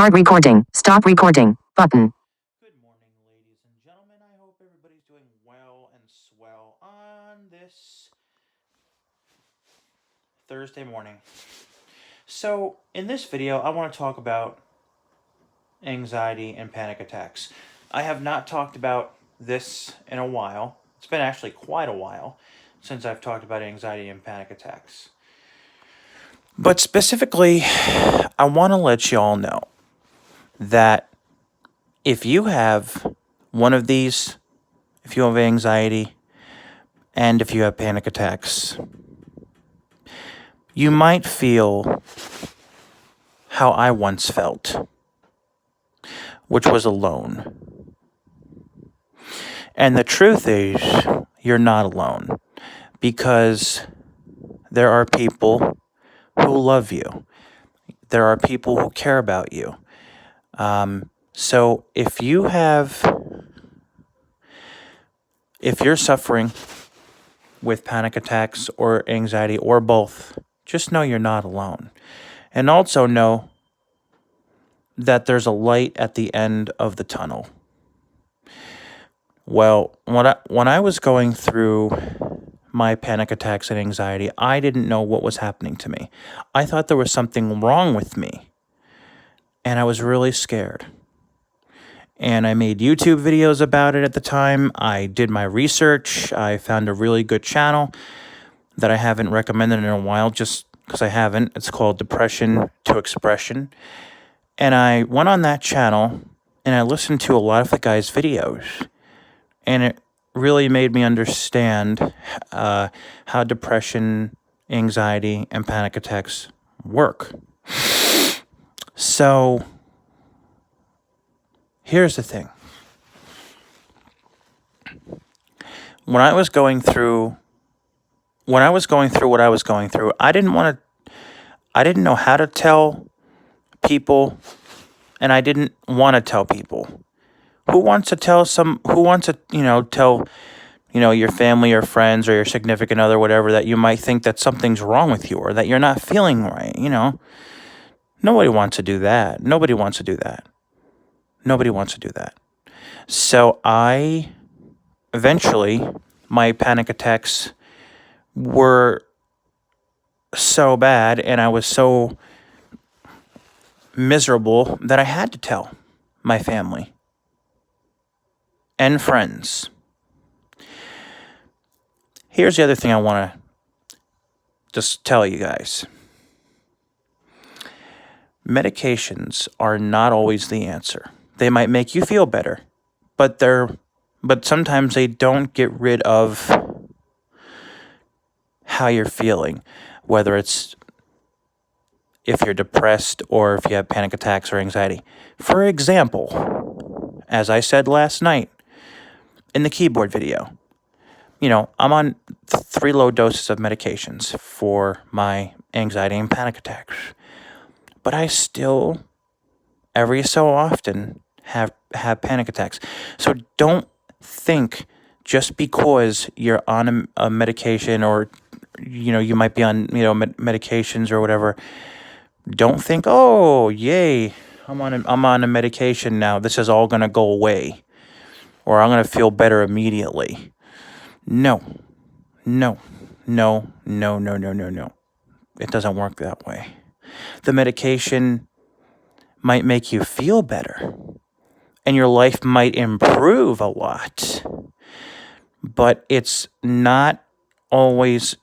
Start recording. Stop recording. Button. Good morning, ladies and gentlemen. I hope everybody's doing well and swell on this Thursday morning. So, in this video, I want to talk about anxiety and panic attacks. I have not talked about this in a while. It's been actually quite a while since I've talked about anxiety and panic attacks. But specifically, I want to let you all know that if you have one of these, if you have anxiety and if you have panic attacks, you might feel how I once felt, which was alone. And the truth is, you're not alone, because there are people who love you. There are people who care about you. So if you're suffering with panic attacks or anxiety or both, just know you're not alone. And also know that there's a light at the end of the tunnel. Well, when I was going through my panic attacks and anxiety, I didn't know what was happening to me. I thought there was something wrong with me, and I was really scared. And I made YouTube videos about it at the time. I did my research. I found a really good channel that I haven't recommended in a while just because I haven't. It's called Depression to Expression. And I went on that channel and I listened to a lot of the guy's videos. And it really made me understand how depression, anxiety, and panic attacks work. So here's the thing. When I was going through what I was going through, I didn't know how to tell people, and I didn't want to tell people. Who wants to tell your family or friends or your significant other, whatever, that you might think that something's wrong with you or that you're not feeling right, Nobody wants to do that. Nobody wants to do that. So eventually, my panic attacks were so bad and I was so miserable that I had to tell my family and friends. Here's the other thing I want to just tell you guys. Medications are not always the answer. They might make you feel better, but sometimes they don't get rid of how you're feeling, whether it's if you're depressed or if you have panic attacks or anxiety. For example, as I said last night in the keyboard video, I'm on 3 low doses of medications for my anxiety and panic attacks. But I still, every so often, have panic attacks. So don't think just because you're on a medication or, you might be on, medications or whatever. Don't think, oh, yay, I'm on a medication now. This is all going to go away. Or I'm going to feel better immediately. No. It doesn't work that way. The medication might make you feel better, and your life might improve a lot, but it's not always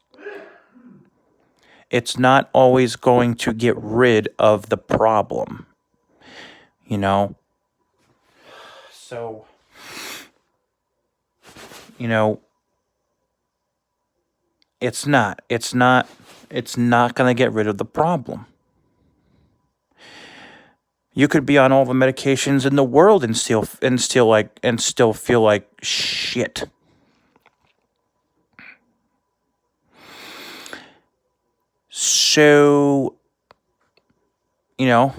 going to get rid of the problem, So, it's not going to get rid of the problem. You could be on all the medications in the world and still feel like shit. So, it's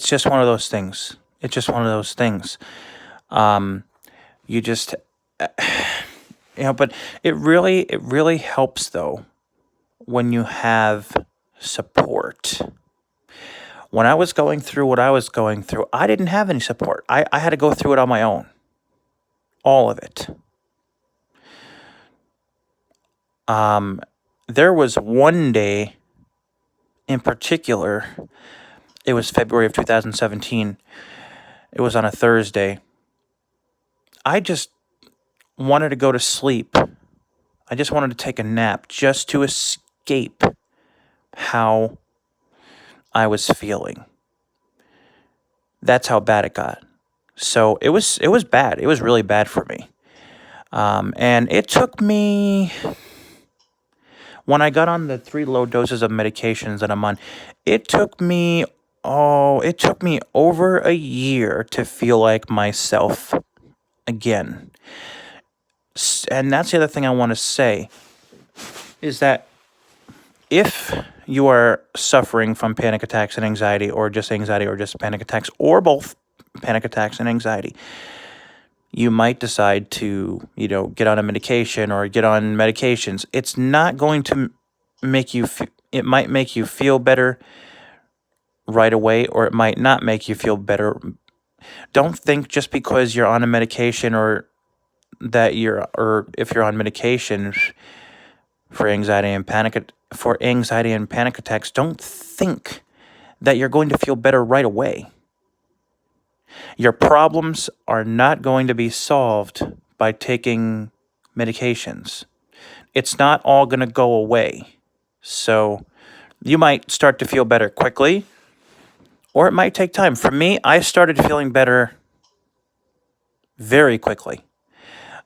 just one of those things. It's just one of those things. You just, but it really helps though when you have support. When I was going through what I was going through, I didn't have any support. I had to go through it on my own. All of it. There was one day in particular, it was February of 2017. It was on a Thursday. I just wanted to go to sleep. I just wanted to take a nap just to escape how I was feeling. That's how bad it got. So it was bad. It was really bad for me. And it took me, when I got on the 3 low doses of medications that I'm on, it took me over a year to feel like myself again. And that's the other thing I want to say, is that if you are suffering from panic attacks and anxiety or just panic attacks, or both panic attacks and anxiety, you might decide to, get on a medication or get on medications. It's not going to make you, it might make you feel better right away, or it might not make you feel better. Don't think just because you're on a medication or if you're on medication for anxiety and panic attacks, don't think that you're going to feel better right away. Your problems are not going to be solved by taking medications. It's not all going to go away. So you might start to feel better quickly, or it might take time. For me, I started feeling better very quickly.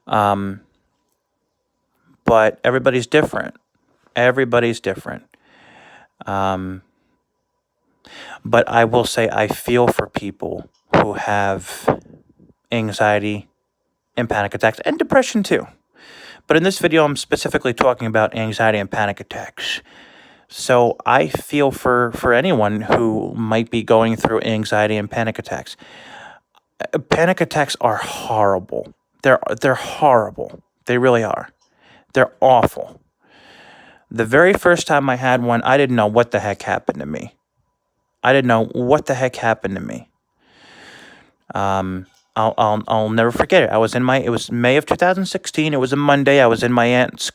But everybody's different. But I will say I feel for people who have anxiety and panic attacks, and depression too. But in this video, I'm specifically talking about anxiety and panic attacks. So I feel for anyone who might be going through anxiety and panic attacks. Panic attacks are horrible. They're horrible. They really are. They're awful. The very first time I had one, I didn't know what the heck happened to me. I'll never forget it. It was May of 2016. It was a Monday. I was in my aunt's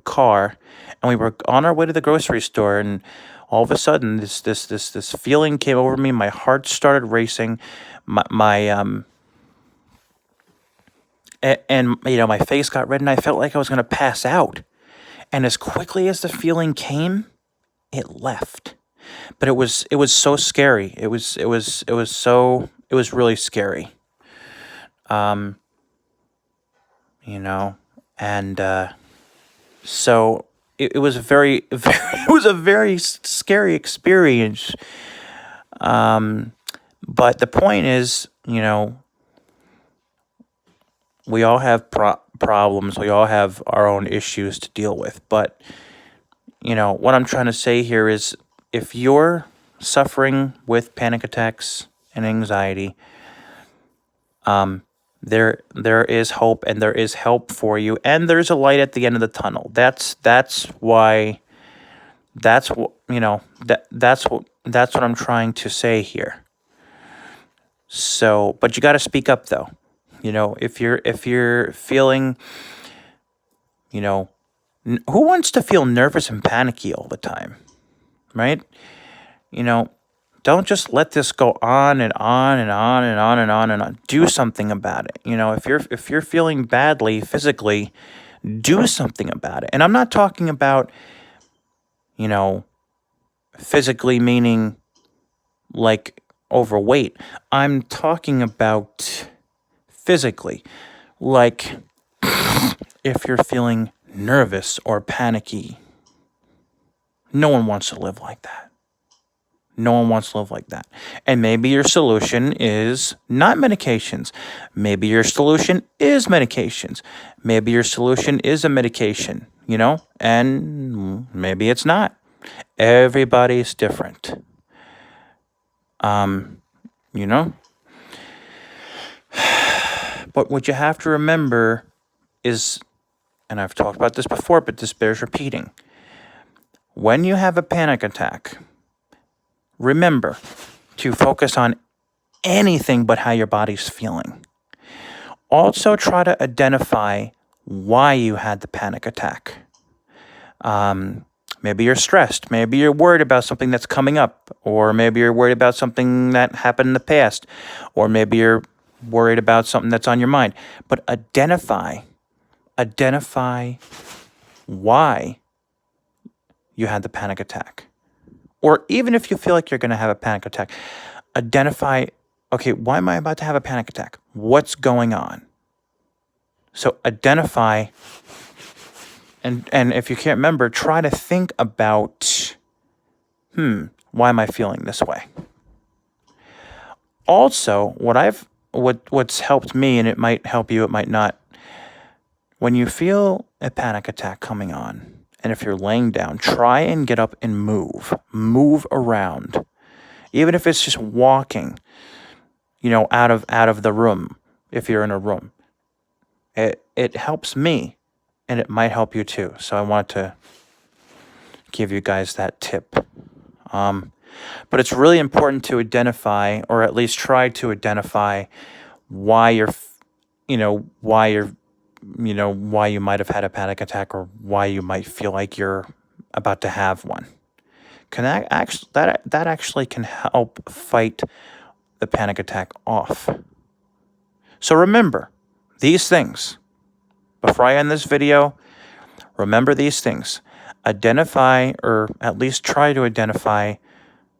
car, and we were on our way to the grocery store, and all of a sudden this feeling came over me. My heart started racing. My face got red, and I felt like I was going to pass out. And as quickly as the feeling came, it left. But it was so scary. It was really scary. So it was a very scary experience. But the point is, we all have problems. We all have our own issues to deal with. But, what I'm trying to say here is, if you're suffering with panic attacks and anxiety, there is hope, and there is help for you, and there's a light at the end of the tunnel. That's what I'm trying to say here. So, but you got to speak up though. If you're feeling, who wants to feel nervous and panicky all the time, right? Don't just let this go on and on and on and on and on and on. Do something about it. If you're feeling badly physically, do something about it. And I'm not talking about, physically meaning like overweight. I'm talking about physically, like if you're feeling nervous or panicky. No one wants to live like that. And maybe your solution is not medications. Maybe your solution is medications. Maybe your solution is a medication, and maybe it's not. Everybody's different. But what you have to remember is, and I've talked about this before, but this bears repeating, when you have a panic attack, remember to focus on anything but how your body's feeling. Also, try to identify why you had the panic attack. Maybe you're stressed. Maybe you're worried about something that's coming up. Or maybe you're worried about something that happened in the past. Or maybe you're worried about something that's on your mind. But identify why you had the panic attack. Or even if you feel like you're going to have a panic attack, identify, okay, why am I about to have a panic attack? What's going on? So identify, and if you can't remember, try to think about, why am I feeling this way? Also, what's helped me, and it might help you, it might not, when you feel a panic attack coming on, and if you're laying down, try and get up and move around, even if it's just walking, out of the room, if you're in a room. It helps me, and it might help you too. So I wanted to give you guys that tip. But it's really important to identify, or at least try to identify, why you might have had a panic attack, or why you might feel like you're about to have one. That actually can help fight the panic attack off. So remember these things. Before I end this video, remember these things. Identify, or at least try to identify,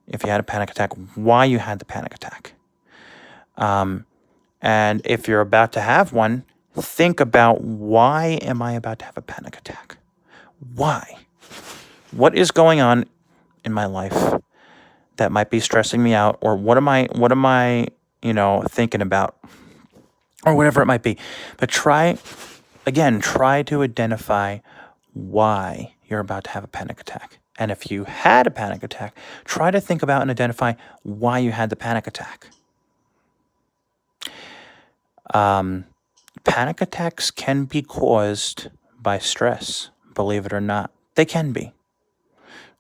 if you had a panic attack, why you had the panic attack. And if you're about to have one, think about, why am I about to have a panic attack? Why? What is going on in my life that might be stressing me out, or what am I thinking about, or whatever it might be. But try to identify why you're about to have a panic attack. And if you had a panic attack, try to think about and identify why you had the panic attack. Panic attacks can be caused by stress, believe it or not. They can be.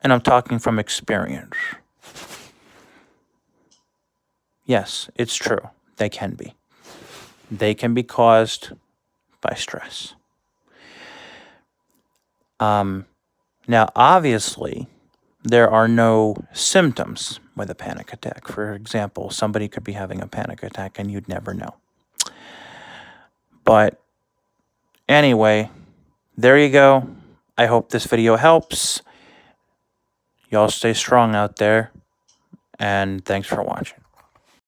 And I'm talking from experience. Yes, it's true. They can be. They can be caused by stress. Now, obviously, there are no symptoms with a panic attack. For example, somebody could be having a panic attack and you'd never know. But anyway, there you go. I hope this video helps. Y'all stay strong out there, and thanks for watching.